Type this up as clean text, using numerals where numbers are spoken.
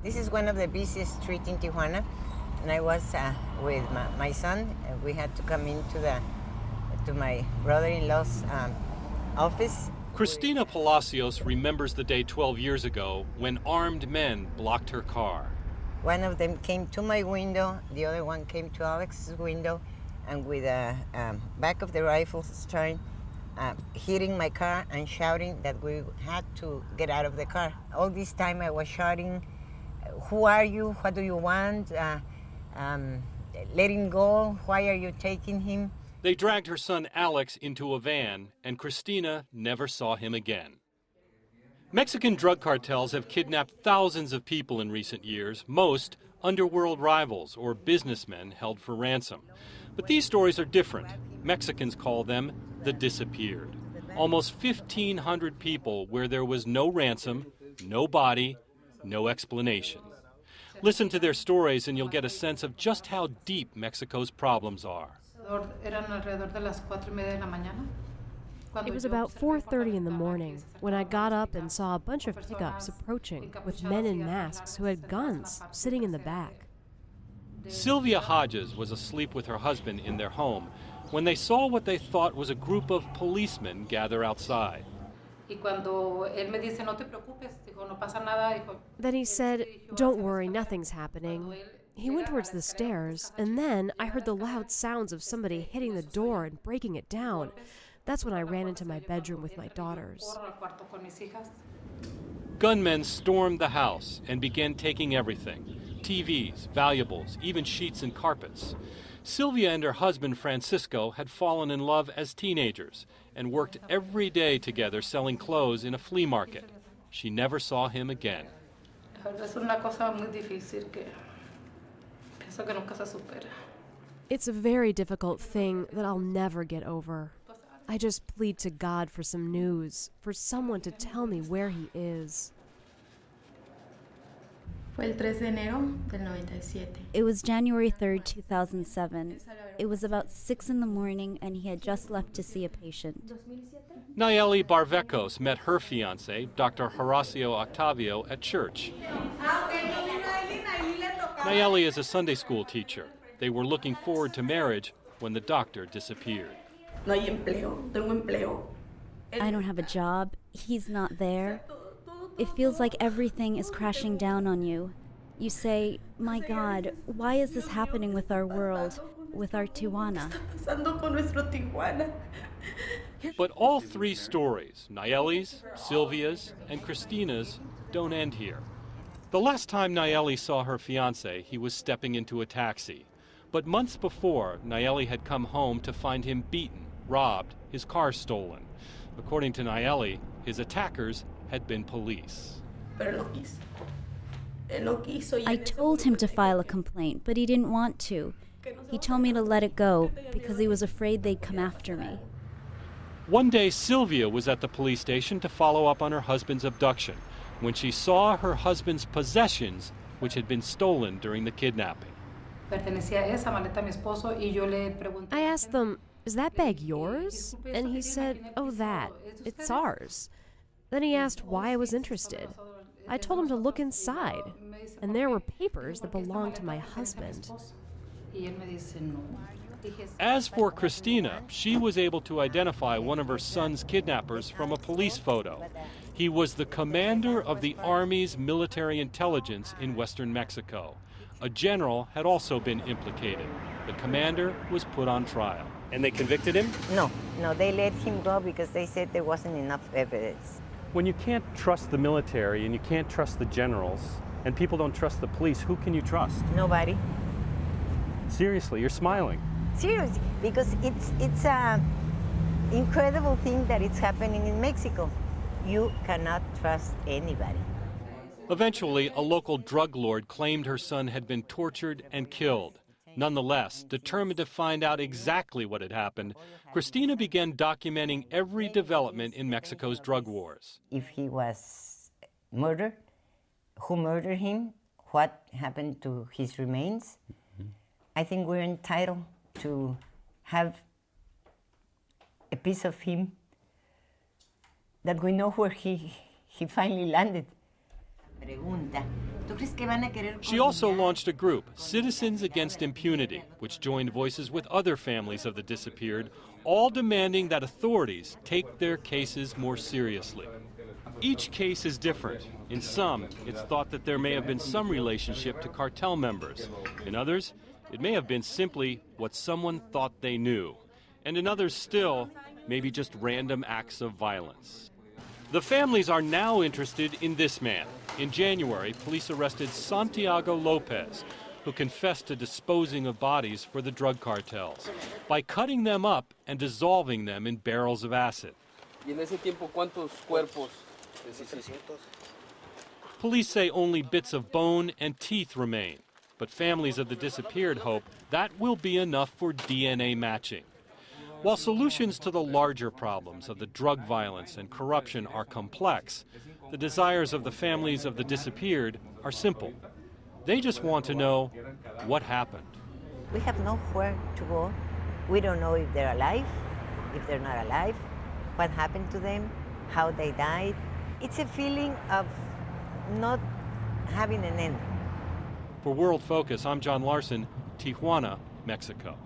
This is one of the busiest streets in Tijuana, and I was with my son. We had to come to my brother-in-law's office. Cristina Palacios remembers the day 12 years ago when armed men blocked her car. One of them came to my window, the other one came to Alex's window, and with the back of the rifle starting hitting my car and shouting that we had to get out of the car. All this time I was shouting, "Who are you? What do you want? Let him go. Why are you taking him?" They dragged her son Alex into a van, and Cristina never saw him again. Mexican drug cartels have kidnapped thousands of people in recent years, most underworld rivals or businessmen held for ransom. But these stories are different. Mexicans call them the disappeared. Almost 1,500 people where there was no ransom, no body, no explanation. Listen to their stories and you'll get a sense of just how deep Mexico's problems are. It was about 4:30 in the morning when I got up and saw a bunch of pickups approaching with men in masks who had guns sitting in the back. Sylvia Hodges was asleep with her husband in their home when they saw what they thought was a group of policemen gather outside. Then he said, "Don't worry, nothing's happening." He went towards the stairs, and then I heard the loud sounds of somebody hitting the door and breaking it down. That's when I ran into my bedroom with my daughters. Gunmen stormed the house and began taking everything: TVs, valuables, even sheets and carpets. Sylvia and her husband Francisco had fallen in love as teenagers and worked every day together selling clothes in a flea market. She never saw him again. It's a very difficult thing that I'll never get over. I just plead to God for some news, for someone to tell me where he is. It was January 3rd, 2007. It was about 6 in the morning, and he had just left to see a patient. Nayeli Barvecos met her fiancé, Dr. Horacio Octavio, at church. Nayeli is a Sunday school teacher. They were looking forward to marriage when the doctor disappeared. I don't have a job. He's not there. It feels like everything is crashing down on you. You say, "My God, why is this happening with our world, with our Tijuana?" But all three stories, Nayeli's, Sylvia's, and Cristina's, don't end here. The last time Nayeli saw her fiancé, he was stepping into a taxi. But months before, Nayeli had come home to find him beaten, robbed, his car stolen. According to Nayeli, his attackers had been police. I told him to file a complaint, but he didn't want to. He told me to let it go because he was afraid they'd come after me. One day, Sylvia was at the police station to follow up on her husband's abduction when she saw her husband's possessions, which had been stolen during the kidnapping. I asked them, "Is that bag yours?" And he said, "Oh, that. It's ours." Then he asked why I was interested. I told him to look inside, and there were papers that belonged to my husband. As for Cristina, she was able to identify one of her son's kidnappers from a police photo. He was the commander of the Army's military intelligence in western Mexico. A general had also been implicated. The commander was put on trial. And they convicted him? No, they let him go because they said there wasn't enough evidence. When you can't trust the military and you can't trust the generals and people don't trust the police, who can you trust? Nobody. Seriously, you're smiling. Seriously, because it's an incredible thing that it's happening in Mexico. You cannot trust anybody. Eventually, a local drug lord claimed her son had been tortured and killed. Nonetheless, determined to find out exactly what had happened, Cristina began documenting every development in Mexico's drug wars. If he was murdered, who murdered him, what happened to his remains, I think we're entitled to have a piece of him that we know where he finally landed. Pregunta, She also launched a group, Citizens Against Impunity, which joined voices with other families of the disappeared, all demanding that authorities take their cases more seriously. Each case is different. In some, it's thought that there may have been some relationship to cartel members. In others, it may have been simply what someone thought they knew. And in others still, maybe just random acts of violence. The families are now interested in this man. In January, police arrested Santiago Lopez, who confessed to disposing of bodies for the drug cartels by cutting them up and dissolving them in barrels of acid. Police say only bits of bone and teeth remain, but families of the disappeared hope that will be enough for DNA matching. While solutions to the larger problems of the drug violence and corruption are complex, the desires of the families of the disappeared are simple. They just want to know what happened. We have nowhere to go. We don't know if they're alive, if they're not alive, what happened to them, how they died. It's a feeling of not having an end. For Worldfocus, I'm John Larson, Tijuana, Mexico.